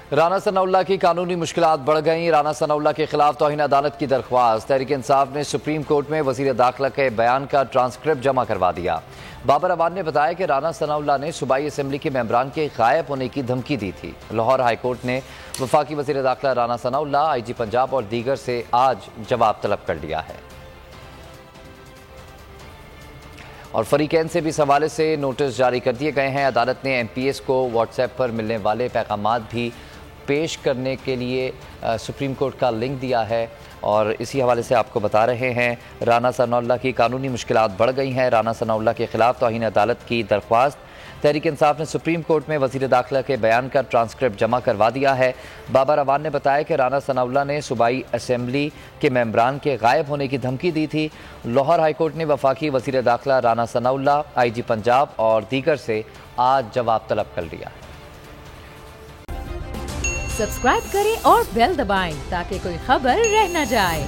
राना सनाउल्लाह की कानूनी मुश्किलात बढ़ गईं। राना सनाउल्लाह के खिलाफ तौहीन अदालत की दरख्वास्त। तहरीक इंसाफ ने सुप्रीम कोर्ट में वजीर दाखिला के बयान का ट्रांसक्रिप्ट जमा करवा दिया। बाबर अवान ने बताया कि राना सनाउल्लाह ने सूबाई असम्बली के मेंबरान के गायब होने की धमकी दी थी। लाहौर हाईकोर्ट ने वफाकी वजीर दाखिला राना सनाउल्लाह, IG पंजाब और दीगर से आज जवाब तलब कर लिया है और फरीकैन से भी इस हवाले से नोटिस जारी कर दिए गए हैं। अदालत ने MPS को व्हाट्सएप पर मिलने वाले पैगामात भी पेश करने के लिए सुप्रीम कोर्ट का लिंक दिया है और इसी हवाले से आपको बता रहे हैं राना सनाउल्लाह की कानूनी मुश्किलात बढ़ गई हैं। राना सनाउल्लाह के खिलाफ तौहीन अदालत की दरख्वास्त। तहरीक इंसाफ ने सुप्रीम कोर्ट में वजीर दाखिला के बयान का ट्रांसक्रिप्ट जमा करवा दिया है। बाबर अवान ने बताया कि राना सनाउल्लाह ने सूबाई असम्बली के मेंबरान के गायब होने की धमकी दी थी। लाहौर हाईकोर्ट ने वफाकी वजीर दाखिला राना सनाउल्लाह, IG पंजाब और दीगर से आज जवाब तलब कर लिया है। सब्सक्राइब करें और बेल दबाएं ताकि कोई खबर रह न जाए।